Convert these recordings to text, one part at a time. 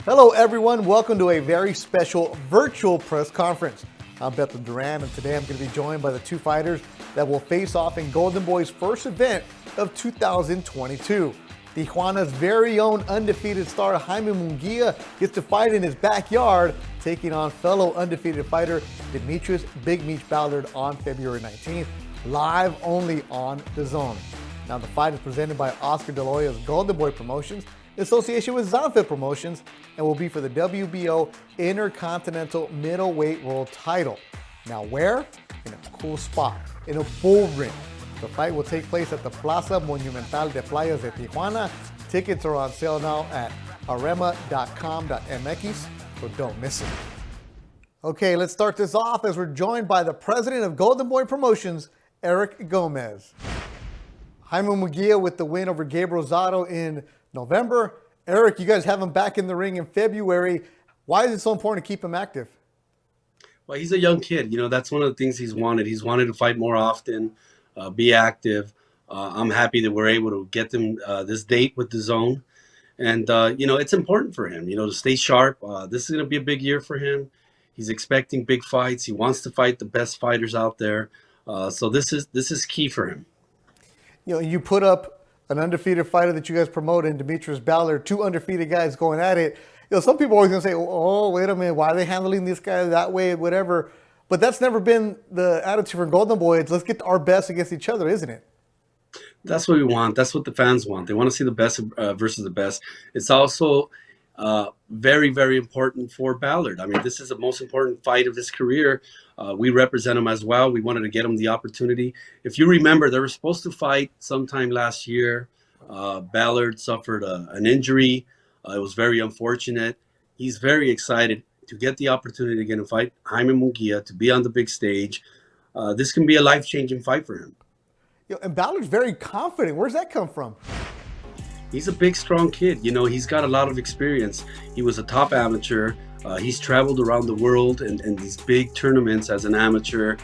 Hello, everyone. Welcome to a very special virtual press conference. I'm Bethel Duran, and today I'm going to be joined by the two fighters that will face off in Golden Boy's first event of 2022. Tijuana's very own undefeated star Jaime Munguía gets to fight in his backyard, taking on fellow undefeated fighter D'Mitrius Big Meech Ballard on February 19th, live only on Dazn. Now, the fight is presented by Oscar De La Hoya's Golden Boy Promotions in association with Zanfit Promotions and will be for the WBO Intercontinental Middleweight World Title. Now, where? In a cool spot, in a bull ring. The fight will take place at the Plaza Monumental de Playas de Tijuana. Tickets are on sale now at arema.com.mx, so don't miss it. Okay, let's start this off as we're joined by the president of Golden Boy Promotions, Eric Gomez. Jaime Munguía with the win over Gabe Rosado in November. Eric, you guys have him back in the ring in February. Why is it so important to keep him active? Well, he's a young kid. You know, that's one of the things he's wanted. He's wanted to fight more often, be active. I'm happy that we're able to get them this date with Dazn. And, you know, it's important for him, you know, to stay sharp. This is going to be a big year for him. He's expecting big fights. He wants to fight the best fighters out there. So this is key for him. You know, you put up an undefeated fighter that you guys promote in D'Mitrius Ballard, two undefeated guys going at it. You know, some people are always going to say, oh, wait a minute, why are they handling this guy that way, whatever. But that's never been the attitude for Golden Boy. It's let's get our best against each other, isn't it? That's what we want. That's what the fans want. They want to see the best versus the best. It's also very, very important for Ballard. I mean, this is the most important fight of his career. We represent him as well. We wanted to get him the opportunity. If you remember, they were supposed to fight sometime last year. Ballard suffered an injury. It was very unfortunate. He's very excited to get the opportunity again to fight Jaime Munguía, to be on the big stage. This can be a life-changing fight for him. You know, and Ballard's very confident. Where's that come from? He's a big, strong kid. You know, he's got a lot of experience. He was a top amateur. He's traveled around the world and these big tournaments as an amateur.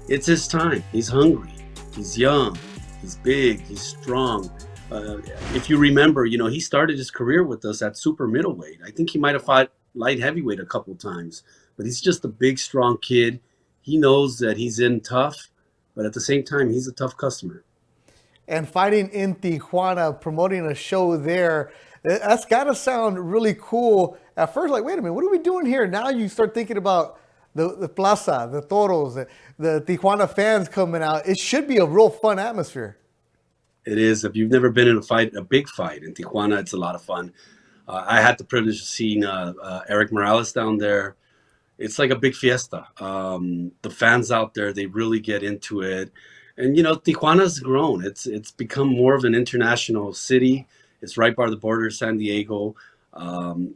It's his time. He's hungry. He's young. He's big. He's strong. If you remember, you know, he started his career with us at super middleweight. I think he might have fought light heavyweight a couple times. But he's just a big, strong kid. He knows that he's in tough, but at the same time, he's a tough customer. And fighting in Tijuana, promoting a show there, that's got to sound really cool. At first, like, wait a minute, what are we doing here? Now you start thinking about the plaza, the toros, the Tijuana fans coming out. It should be a real fun atmosphere. It is. If you've never been in a big fight in Tijuana, it's a lot of fun. I had the privilege of seeing Eric Morales down there. It's like a big fiesta. The fans out there, they really get into it. And, you know, Tijuana's grown. It's become more of an international city. It's right by the border of San Diego.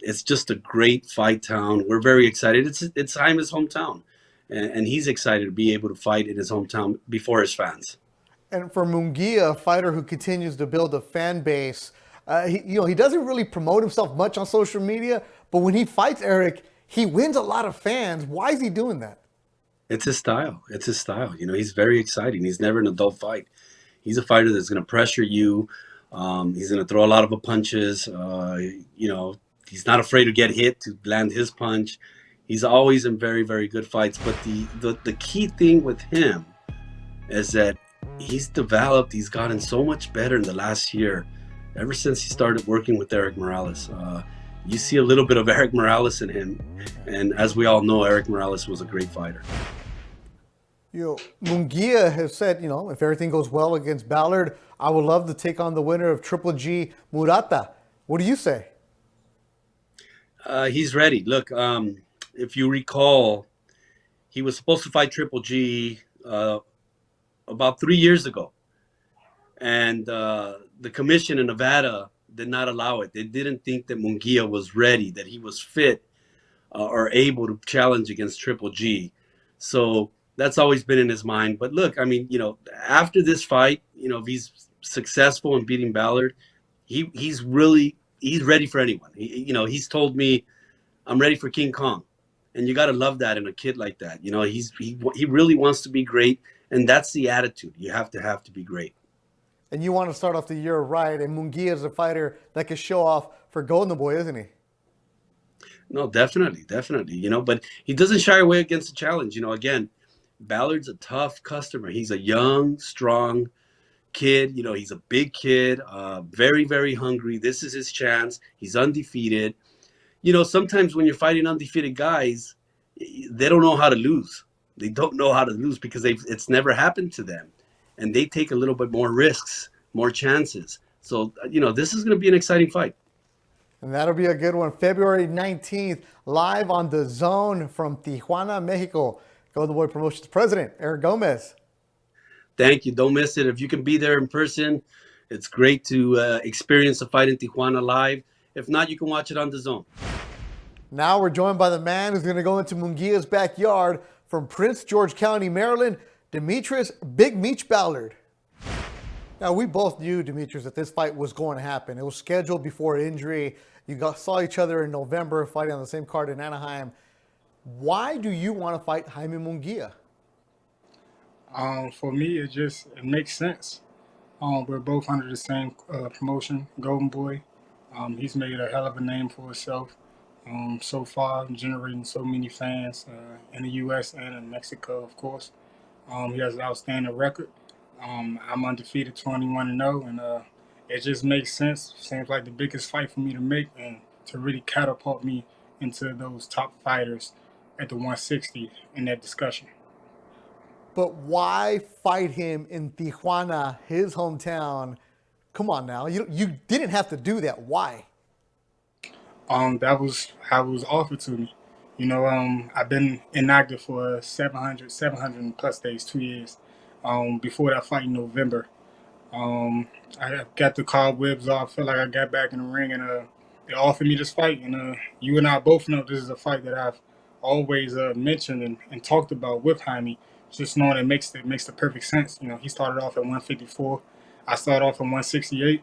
It's just a great fight town. We're very excited. It's Jaime's hometown. And he's excited to be able to fight in his hometown before his fans. And for Munguía, a fighter who continues to build a fan base, he doesn't really promote himself much on social media, but when he fights Eric, he wins a lot of fans. Why is he doing that? It's his style. It's his style. You know, he's very exciting. He's never an adult fight. He's a fighter that's going to pressure you. He's going to throw a lot of punches. You know, he's not afraid to get hit, to land his punch. He's always in very, very good fights. But the key thing with him is that he's developed. He's gotten so much better in the last year, ever since he started working with Eric Morales. You see a little bit of Eric Morales in him. And as we all know, Eric Morales was a great fighter. You know, Munguía has said, you know, if everything goes well against Ballard, I would love to take on the winner of Triple G, Murata. What do you say? He's ready. Look, if you recall, he was supposed to fight Triple G about 3 years ago. And the commission in Nevada did not allow it. They didn't think that Munguía was ready, that he was fit or able to challenge against Triple G. So that's always been in his mind. But look, I mean, you know, after this fight, you know, if he's successful in beating Ballard, he's ready for anyone. You know, he's told me, I'm ready for King Kong. And you got to love that in a kid like that. You know, he really wants to be great. And that's the attitude. You have to be great. And you want to start off the year right. And Munguía is a fighter that can show off for Golden Boy, isn't he? No, definitely, definitely. But he doesn't shy away against the challenge. Again, Ballard's a tough customer. He's a young, strong kid. He's a big kid, very, very hungry. This is his chance. He's undefeated. Sometimes when you're fighting undefeated guys, they don't know how to lose. They don't know how to lose because it's never happened to them, and they take a little bit more risks, more chances. So this is going to be an exciting fight. And that'll be a good one. February 19th, live on Dazn from Tijuana, Mexico. Golden Boy Promotions President, Eric Gomez. Thank you. Don't miss it. If you can be there in person, it's great to experience the fight in Tijuana live. If not, you can watch it on Dazn. Now we're joined by the man who's going to go into Munguia's backyard from Prince George County, Maryland, D'Mitrius Big Meech Ballard. Now, we both knew, D'Mitrius, that this fight was going to happen. It was scheduled before injury. You saw each other in November fighting on the same card in Anaheim. Why do you want to fight Jaime Munguía? For me, it makes sense. We're both under the same promotion, Golden Boy. He's made a hell of a name for himself so far, generating so many fans in the U.S. and in Mexico, of course. He has an outstanding record. I'm undefeated 21-0, and it just makes sense. Seems like the biggest fight for me to make and to really catapult me into those top fighters at the 160 in that discussion. But why fight him in Tijuana, his hometown? Come on now. You didn't have to do that. Why? That was how it was offered to me. I've been inactive for 700 plus days, 2 years. Before that fight in November, I got the cobwebs off. Felt like I got back in the ring, and they offered me this fight. And you and I both know this is a fight that I've always mentioned and talked about with Jaime. Just knowing it makes the perfect sense. He started off at 154. I started off at 168.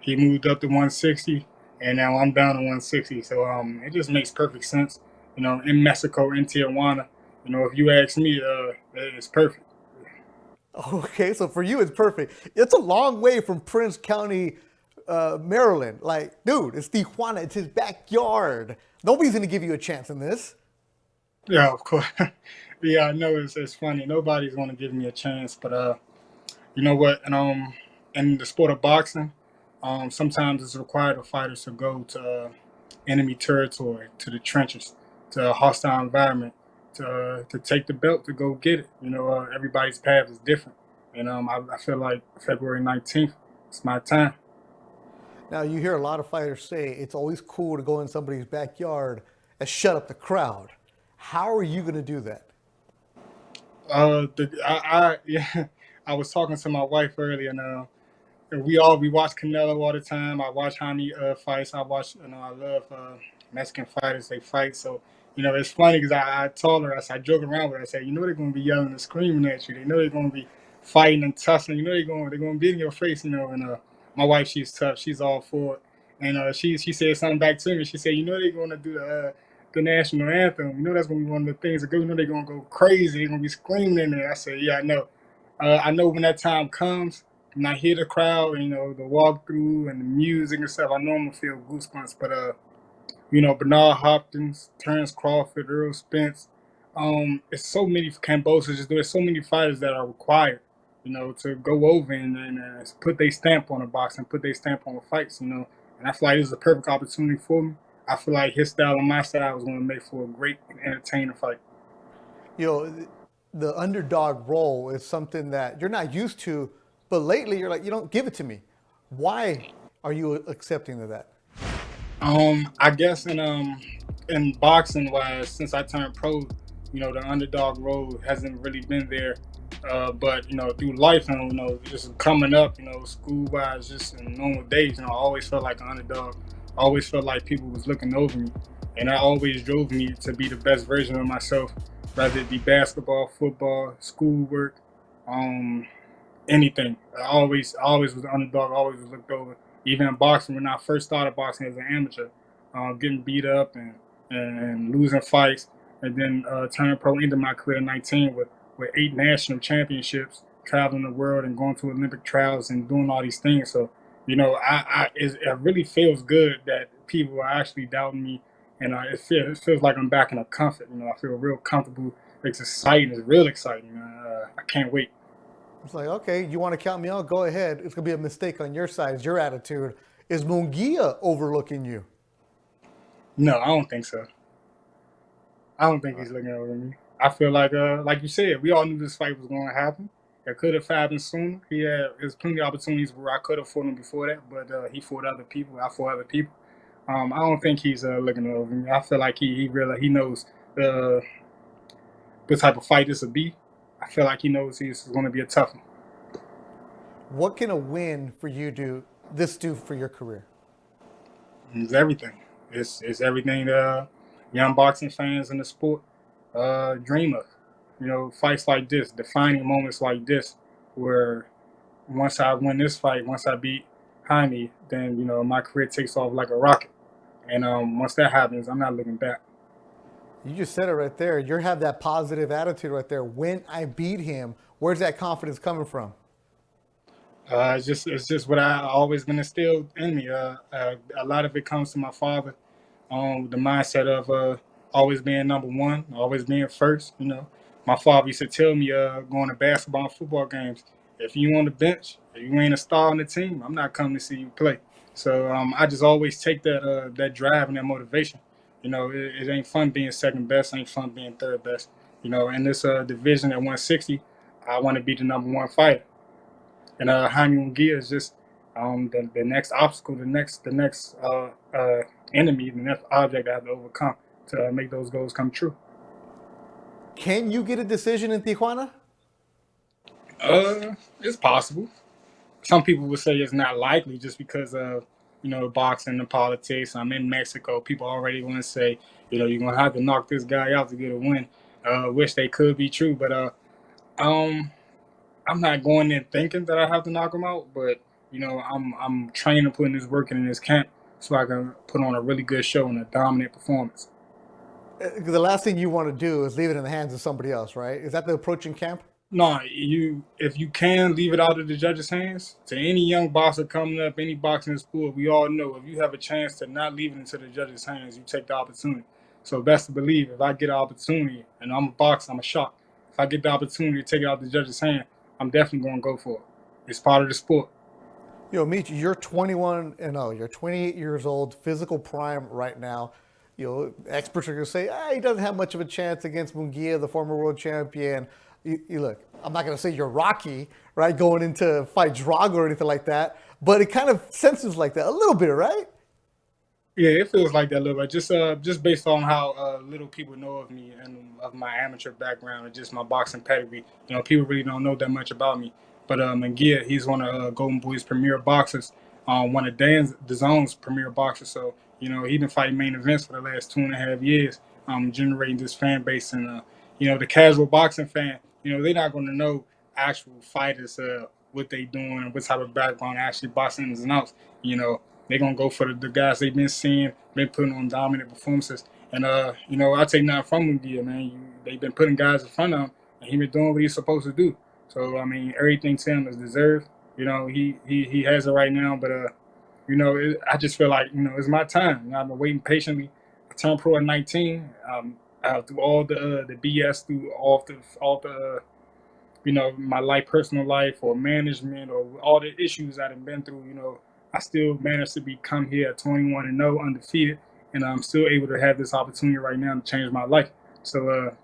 He moved up to 160, and now I'm down to 160. So it just makes perfect sense. In Mexico, in Tijuana. If you ask me, it's perfect. Okay, so for you, it's perfect. It's a long way from Prince County, Maryland. Like, dude, it's Tijuana. It's his backyard. Nobody's going to give you a chance in this. Yeah, of course. Yeah, I know it's funny. Nobody's going to give me a chance. But you know what? And in the sport of boxing, sometimes it's required of fighters to go to enemy territory, to the trenches, to a hostile environment, to take the belt, to go get it. Everybody's path is different. And I feel like February 19th, it's my time. Now, you hear a lot of fighters say it's always cool to go in somebody's backyard and shut up the crowd. How are you going to do that? Yeah, I was talking to my wife earlier, and we watch Canelo all the time. I watch Jaime fights. I love Mexican fighters. They fight. So, it's funny because I told her, I joke around with her. I said, they're going to be yelling and screaming at you. They know they're going to be fighting and tussling. They're going to be in your face. And my wife, she's tough. She's all for it. And she said something back to me. She said, they're going to do the national anthem. That's going to be one of the things that go. They're going to go crazy. They're going to be screaming in there. I said, yeah, I know. I know when that time comes, when I hear the crowd, the walkthrough and the music and stuff, I know I'm going to feel goosebumps. But, Bernard Hopkins, Terrence Crawford, Earl Spence, it's so many Camboses. There's so many fighters that are required, to go over and put their stamp on the box and put their stamp on the fights, And I feel like this is a perfect opportunity for me. I feel like his style and my style was going to make for a great and entertaining fight. The underdog role is something that you're not used to, but lately you're like, you don't give it to me. Why are you accepting of that? I guess in boxing wise, since I turned pro, the underdog role hasn't really been there. But through life and just coming up, school wise, just in normal days, I always felt like an underdog. I always felt like people was looking over me, and that always drove me to be the best version of myself, whether it be basketball, football, schoolwork, anything. I always was an underdog. Always was looked over. Even in boxing, when I first started boxing as an amateur, getting beat up and losing fights, and then turning pro into my career at 19 with 8 national championships, traveling the world and going to Olympic trials and doing all these things. So, it really feels good that people are actually doubting me and it feels like I'm back in a comfort. I feel real comfortable. It's exciting. It's real exciting. I can't wait. It's like, okay, you want to count me out? Go ahead. It's going to be a mistake on your side. It's your attitude. Is Munguia overlooking you? No, I don't think so. I don't think he's looking over me. I feel like you said, we all knew this fight was going to happen. It could have happened sooner. There's plenty of opportunities where I could have fought him before that, but he fought other people. I fought other people. I don't think he's looking over me. I feel like he knows what type of fight this will be. I feel like he knows this is going to be a tough one. What can a win for you do for your career? It's everything. It's everything young boxing fans in the sport dream of. Fights like this, defining moments like this, where once I win this fight, once I beat Jaime, then my career takes off like a rocket. And once that happens, I'm not looking back. You just said it right there. You have that positive attitude right there. When I beat him, where's that confidence coming from? It's just what I always been instilled in me. A lot of it comes to my father. The mindset of always being number one, always being first. My father used to tell me going to basketball and football games, if you on the bench, if you ain't a star on the team, I'm not coming to see you play. So I just always take that drive and that motivation. It ain't fun being second best, ain't fun being third best. In this division at 160, I want to be the number one fighter. And Jaime Munguía is just the next obstacle, the next enemy, the next object I have to overcome to make those goals come true. Can you get a decision in Tijuana? It's possible. Some people would say it's not likely just because of boxing and politics. I'm in Mexico. People already want to say, you're gonna have to knock this guy out to get a win. Wish they could be true, but I'm not going there thinking that I have to knock him out. But I'm training and putting this work in this camp so I can put on a really good show and a dominant performance. The last thing you want to do is leave it in the hands of somebody else, right? Is that the approach in camp? No, if you can leave it out of the judges' hands, to any young boxer coming up, any boxing sport, we all know if you have a chance to not leave it into the judges' hands, you take the opportunity. So best to believe, if I get an opportunity, and I'm a boxer, I'm a shot. If I get the opportunity to take it out of the judges' hand, I'm definitely going to go for it. It's part of the sport. Mitch, you're 21 and you're 28 years old, physical prime right now. Experts are going to say, he doesn't have much of a chance against Munguia, the former world champion. You look, I'm not going to say you're Rocky, right, going into fight Drago or anything like that, but it kind of senses like that a little bit, right? Yeah, it feels like that a little bit. Just based on how little people know of me and of my amateur background and just my boxing pedigree. People really don't know that much about me. But Munguia, he's one of Golden Boy's premier boxers, one of Dazn's premier boxers. So, he's been fighting main events for the last 2.5 years, generating this fan base. And, the casual boxing fan, they're not going to know actual fighters, what they doing and what type of background actually boxing is and outs. They're going to go for the guys they've been seeing, been putting on dominant performances. And, I take nothing from Munguia, man. They've been putting guys in front of him, and he's been doing what he's supposed to do. So, everything to him is deserved. He has it right now, but, I just feel like, it's my time. I've been waiting patiently. I turned pro at 19. Through all the BS, through all the my life, personal life or management or all the issues I've been through, I still managed to come here at 21-0, undefeated, and I'm still able to have this opportunity right now to change my life. So,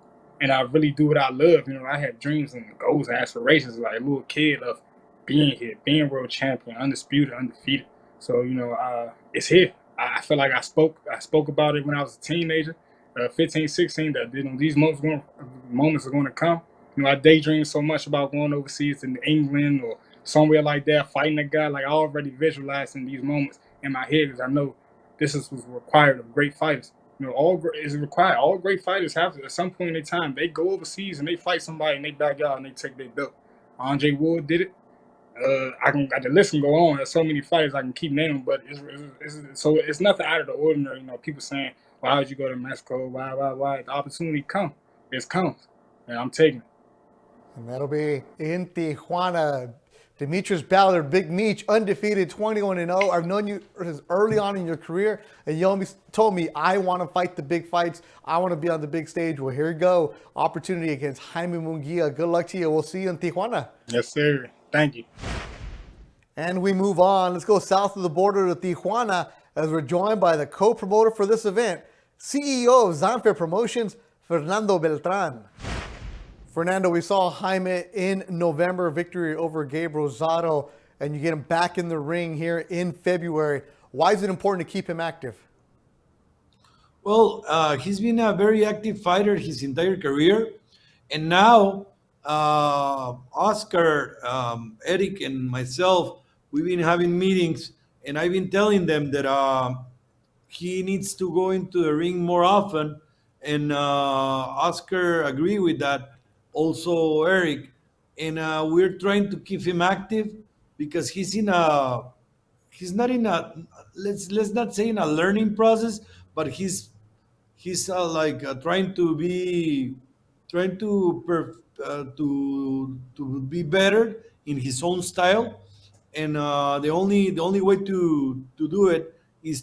and I really do what I love. I have dreams and goals and aspirations like a little kid of being here, being world champion, undisputed, undefeated. So, it's here. I feel like I spoke about it when I was a teenager, 15, 16, that these moments are going to come. I daydream so much about going overseas in England or somewhere like that, fighting a guy. Like I already visualizing these moments in my head because I know this is what's required of great fighters. All is required. All great fighters have to, at some point in time, they go overseas and they fight somebody and they back out and they take their belt. Andre Ward did it. The list can go on. There's so many fighters I can keep naming, but it's nothing out of the ordinary. People saying, "Why would you go to Mexico? Why?" The opportunity comes. It comes, and I'm taking it. And that'll be in Tijuana. D'Mitrius Ballard, Big Meech, undefeated, 21-0. I've known you since early on in your career, and you always told me, I want to fight the big fights. I want to be on the big stage. Well, here you go. Opportunity against Jaime Munguía. Good luck to you. We'll see you in Tijuana. Yes, sir. Thank you. And we move on. Let's go south of the border to Tijuana as we're joined by the co-promoter for this event, CEO of Dazn Promotions, Fernando Beltran. Fernando, we saw Jaime in November, victory over Gabe Rosado, and you get him back in the ring here in February. Why is it important to keep him active? Well, he's been a very active fighter his entire career. And now, Oscar, Eric, and myself, we've been having meetings, and I've been telling them that he needs to go into the ring more often. And Oscar agreed with that. Also, Eric. And we're trying to keep him active because he's not in a, let's not say in a learning process, but he's trying to be better in his own style, and the only way to do it is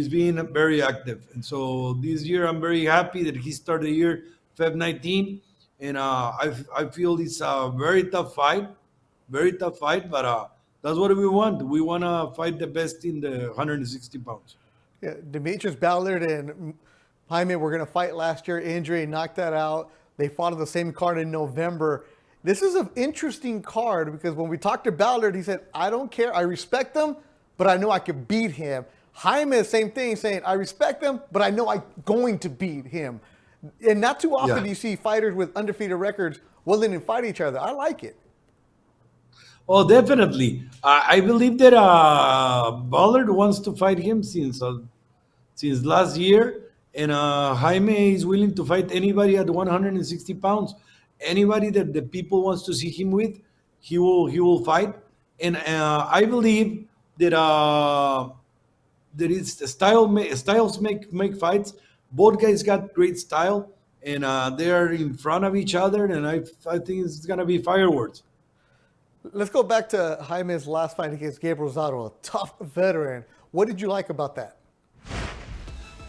being very active. And so this year I'm very happy that he started the year Feb 19, and I feel it's a very tough fight, but that's what we want. We want to fight the best in the 160 pounds. Yeah, D'Mitrius Ballard and Jaime were going to fight last year. Injury knocked that out. They fought on the same card in November. This is an interesting card because when we talked to Ballard, he said, I don't care. I respect him, but I know I could beat him. Jaime, the same thing, saying, I respect him, but I know I'm going to beat him. And not too often do you see fighters with undefeated records willing to fight each other. I like it. Oh, definitely. I believe that Ballard wants to fight him since last year, and Jaime is willing to fight anybody at 160 pounds. Anybody that the people wants to see him with, he will fight. And I believe that styles make fights. Both guys got great style, and they are in front of each other, and I think it's gonna be fireworks. Let's go back to Jaime's last fight against Gabe Rosado, a tough veteran. What did you like about that?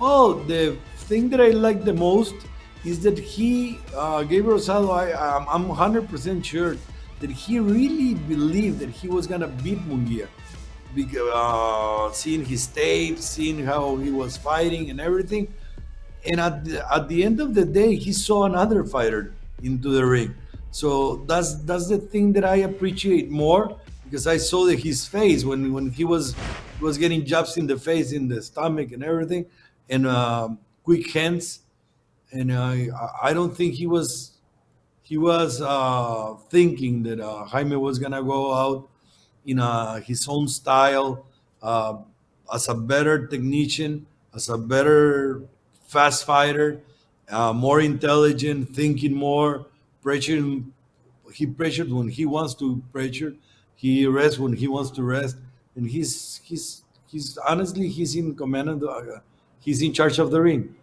Well, the thing that I like the most is that Gabe Rosado, I'm 100% sure that he really believed that he was going to beat Munguía. Because seeing his tapes, seeing how he was fighting and everything. And at the end of the day, he saw another fighter into the ring. So that's the thing that I appreciate more, because I saw that his face when he was getting jabs in the face, in the stomach and everything, and quick hands. And I don't think he was thinking that Jaime was gonna go out in his own style, as a better technician, as a better fast fighter, more intelligent, thinking more, pressuring. He pressured when he wants to pressure. He rests when he wants to rest, and he's honestly he's in command of he's in charge of the ring.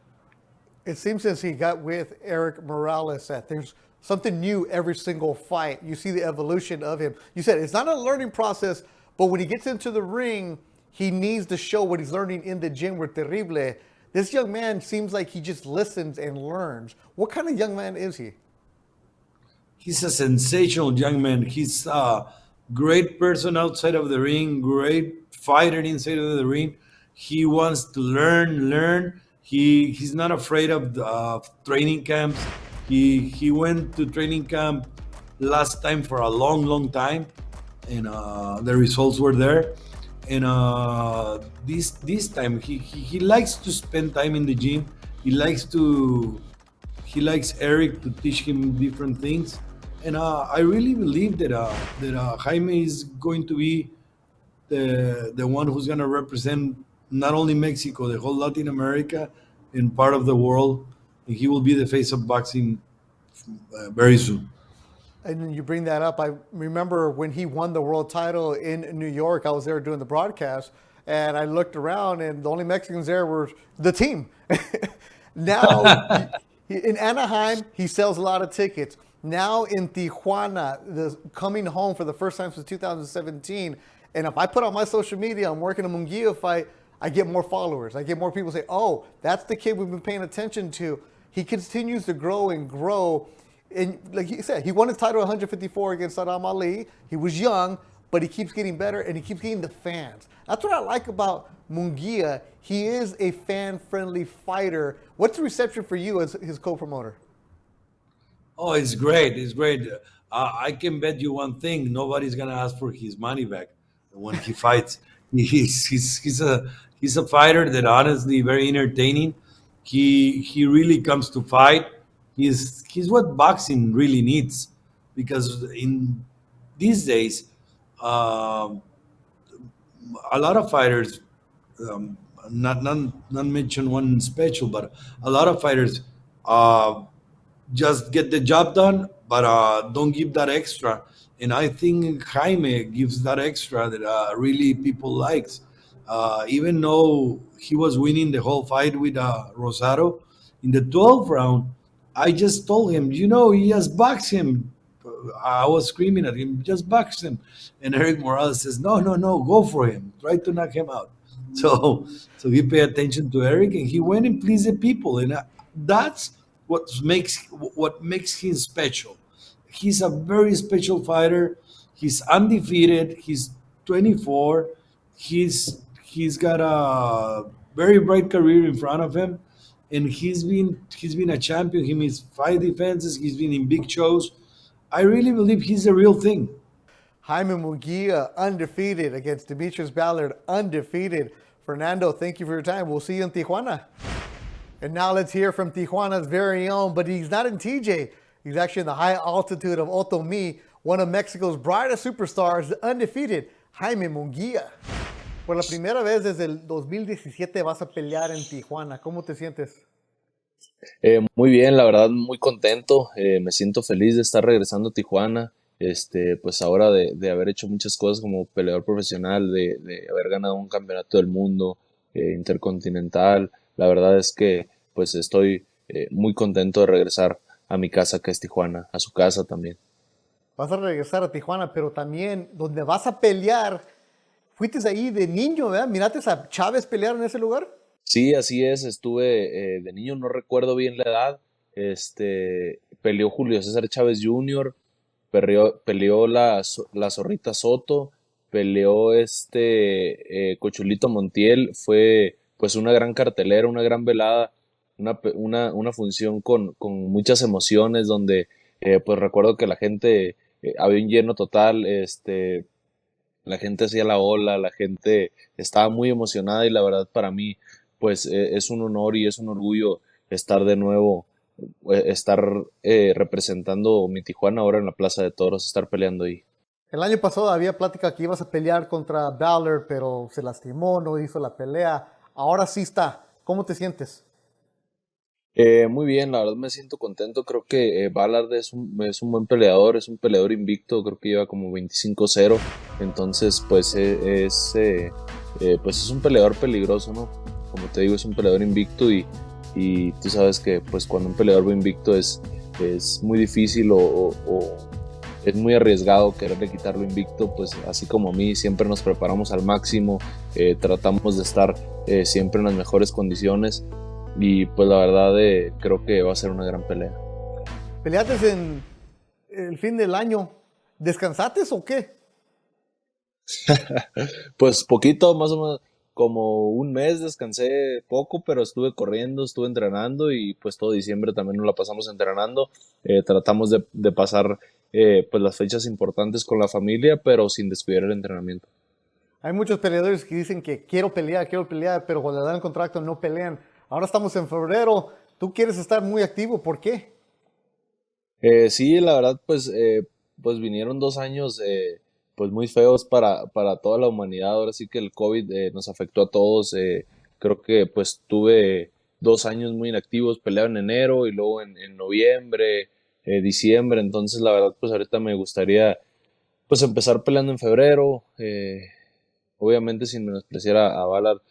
It seems since he got with Eric Morales that there's something new every single fight. You see the evolution of him. You said it's not a learning process, but when he gets into the ring, he needs to show what he's learning in the gym with Terrible. This young man seems like he just listens and learns. What kind of young man is he? He's a sensational young man. He's a great person outside of the ring, great fighter inside of the ring. He wants to learn. He's not afraid of training camps. He went to training camp last time for a long time, and the results were there. And this time he likes to spend time in the gym. He likes Eric to teach him different things. And I really believe that Jaime is going to be the one who's going to represent not only Mexico, the whole Latin America, and part of the world. And he will be the face of boxing very soon. And you bring that up. I remember when he won the world title in New York, I was there doing the broadcast, and I looked around, and the only Mexicans there were the team. Now, in Anaheim, he sells a lot of tickets. now in Tijuana, coming home for the first time since 2017. And if I put on my social media, I'm working a Munguía fight, I get more followers. I get more people say, oh, that's the kid we've been paying attention to. He continues to grow and grow. And like he said, he won his title at 154 against Saddam Ali. He was young, but he keeps getting better and he keeps getting the fans. That's what I like about Munguía. He is a fan-friendly fighter. What's the reception for you as his co-promoter? Oh, it's great. It's great. I can bet you one thing: nobody's gonna ask for his money back when he fights. He's a fighter that honestly very entertaining. He really comes to fight. He's what boxing really needs, because in these days, um, a lot of fighters, um, not mention one special, but a lot of fighters uh, just get the job done, but don't give that extra. And I think Jaime gives that extra that really people likes. Even though he was winning the whole fight with Rosado, in the 12th round, I just told him, he just box him. I was screaming at him, just box him. And Eric Morales says, no, no, no, go for him. Try to knock him out. So, so he paid attention to Eric and he went and pleased the people. And that's what makes him special. He's a very special fighter. He's undefeated. He's 24. He's got a very bright career in front of him, and he's been a champion. He missed 5 defenses. He's been in big shows. I really believe he's the real thing. Jaime Munguía, undefeated against D'Mitrius Ballard, undefeated. Fernando, thank you for your time. We'll see you in Tijuana. And now let's hear from Tijuana's very own, but he's not in TJ. He's actually in the high altitude of Otomi, one of Mexico's brightest superstars, the undefeated Jaime Munguía. Por la primera vez desde el 2017 vas a pelear en Tijuana. ¿Cómo te sientes? Muy bien, la verdad, muy contento. Me siento feliz de estar regresando a Tijuana. Pues ahora de haber hecho muchas cosas como peleador profesional, de haber ganado un campeonato del mundo, intercontinental. La verdad es que pues estoy muy contento de regresar a mi casa, que es Tijuana, a su casa también. Vas a regresar a Tijuana, pero también donde vas a pelear, fuiste ahí de niño, ¿verdad? ¿Miraste a Chávez pelear en ese lugar? Sí, así es, estuve de niño, no recuerdo bien la edad. Peleó Julio César Chávez Jr., peleó la Zorrita Soto, peleó Cochulito Montiel. Fue pues una gran cartelera, una gran velada, una función con muchas emociones, donde pues recuerdo que la gente, había un lleno total. La gente hacía la ola, la gente estaba muy emocionada, y la verdad para mí pues es un honor y es un orgullo estar de nuevo, estar representando mi Tijuana ahora en la Plaza de Toros, estar peleando ahí. El año pasado había plática que ibas a pelear contra Ballard, pero se lastimó, no hizo la pelea. Ahora sí está. ¿Cómo te sientes? Muy bien, la verdad me siento contento. Creo que Ballard es un buen peleador, es un peleador invicto, creo que lleva como 25-0. Entonces pues pues es un peleador peligroso, ¿no? Como te digo, es un peleador invicto, y tú sabes que pues cuando un peleador va invicto es muy difícil, o es muy arriesgado quererle quitarlo invicto. Pues así como a mí, siempre nos preparamos al máximo, tratamos de estar siempre en las mejores condiciones, y pues la verdad creo que va a ser una gran pelea. ¿Peleaste en el fin del año? ¿Descansaste o qué? Pues poquito, más o menos, como un mes descansé poco, pero estuve corriendo, estuve entrenando, y pues todo diciembre también nos la pasamos entrenando. Tratamos de pasar pues las fechas importantes con la familia, pero sin descuidar el entrenamiento. Hay muchos peleadores que dicen que quiero pelear, pero cuando le dan el contrato no pelean. Ahora estamos en febrero, tú quieres estar muy activo, ¿por qué? Sí, la verdad, pues vinieron 2 años pues muy feos para toda la humanidad. Ahora sí que el COVID nos afectó a todos. Creo que pues tuve 2 años muy inactivos, peleaba en enero y luego en noviembre, diciembre. Entonces la verdad pues ahorita me gustaría pues empezar peleando en febrero, obviamente sin menospreciar a Ballard.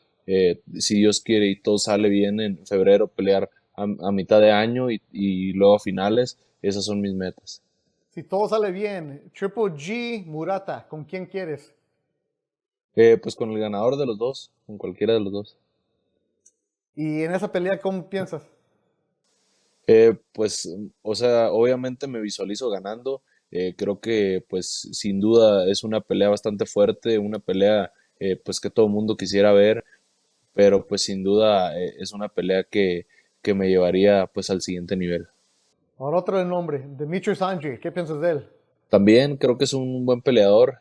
Si Dios quiere y todo sale bien, en febrero pelear a mitad de año y luego a finales. esas son mis metas. Si todo sale bien, Triple G, Murata, ¿con quién quieres? Pues con el ganador de los dos, con cualquiera de los dos. Y en esa pelea, ¿cómo piensas? Pues, o sea, obviamente me visualizo ganando. Creo que, pues, sin duda es una pelea bastante fuerte, una pelea, pues, que todo el mundo quisiera ver, pero, pues, sin duda es una pelea que me llevaría, pues, al siguiente nivel. Ahora otro de nombre, Demetrius Andrade, ¿qué piensas de él? También creo que es un buen peleador,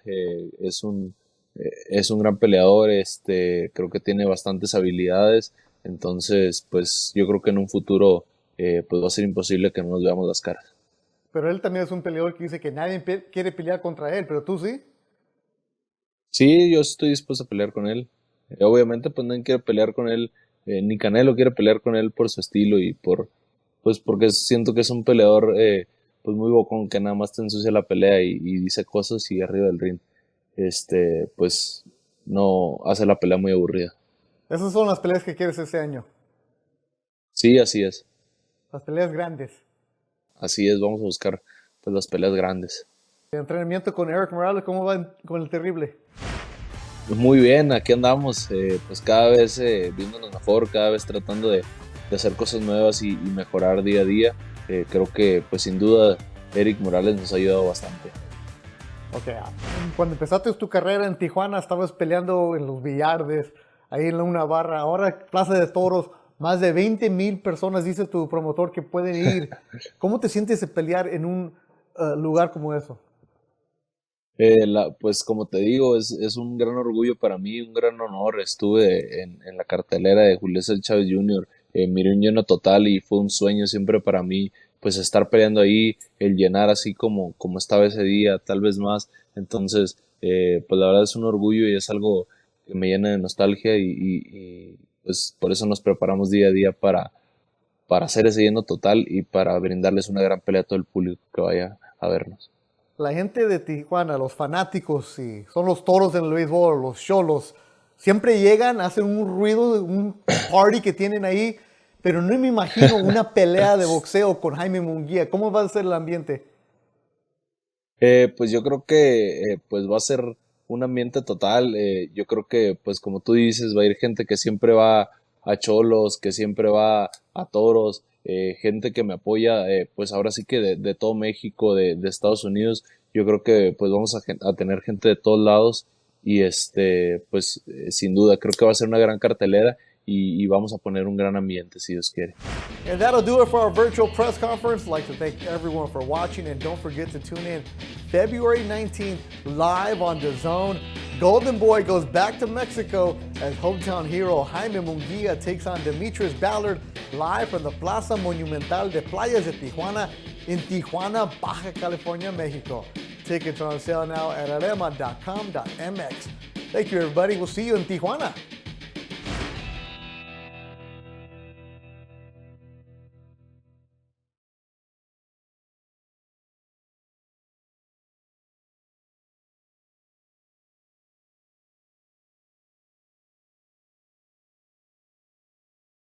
es un gran peleador, creo que tiene bastantes habilidades, entonces, pues, yo creo que en un futuro, pues, va a ser imposible que no nos veamos las caras. Pero él también es un peleador que dice que nadie quiere pelear contra él, pero tú sí. Sí, yo estoy dispuesto a pelear con él. Obviamente, pues nadie quiere pelear con él, ni Canelo quiere pelear con él por su estilo y pues porque siento que es un peleador, pues muy bocón, que nada más te ensucia la pelea y dice cosas y arriba del ring, pues no hace la pelea muy aburrida. Esas son las peleas que quieres este año, Sí, así es, las peleas grandes. vamos a buscar pues las peleas grandes. El entrenamiento con Eric Morales, ¿cómo va con el terrible? Muy bien, aquí andamos, pues cada vez viéndonos mejor, cada vez tratando de hacer cosas nuevas y mejorar día a día. Creo que pues sin duda Eric Morales nos ha ayudado bastante. Ok, cuando empezaste tu carrera en Tijuana, estabas peleando en los billardes, ahí en una barra. Ahora, Plaza de Toros, más de 20,000 personas, dice tu promotor, que pueden ir. ¿Cómo te sientes de pelear en un lugar como eso? Pues como te digo, es un gran orgullo para mí, un gran honor. Estuve en la cartelera de Julio César Chávez Jr., miré un lleno total y fue un sueño siempre para mí, pues estar peleando ahí, el llenar así como estaba ese día, tal vez más. Entonces, pues la verdad es un orgullo y es algo que me llena de nostalgia y pues por eso nos preparamos día a día para hacer ese lleno total y para brindarles una gran pelea a todo el público que vaya a vernos. La gente de Tijuana, los fanáticos, y son los toros en el béisbol, los cholos, siempre llegan, hacen un ruido, un party que tienen ahí, pero no me imagino una pelea de boxeo con Jaime Munguía. ¿Cómo va a ser el ambiente? Pues yo creo que pues va a ser un ambiente total. Yo creo que pues como tú dices va a ir gente que siempre va a cholos, que siempre va a toros, gente que me apoya, pues ahora sí que de todo México, de Estados Unidos. Yo creo que pues vamos a tener gente de todos lados y pues sin duda creo que va a ser una gran cartelera y vamos a poner un gran ambiente si Dios quiere. And that'll do it for our virtual press conference. I'd like to thank everyone for watching, and don't forget to tune in February 19th live on Dazn. Golden Boy goes back to Mexico as hometown hero Jaime Munguía takes on D'Mitrius Ballard live from the Plaza Monumental de Playas de Tijuana in Tijuana, Baja California, Mexico. Tickets are on sale now at arema.com.mx. Thank you, everybody. We'll see you in Tijuana.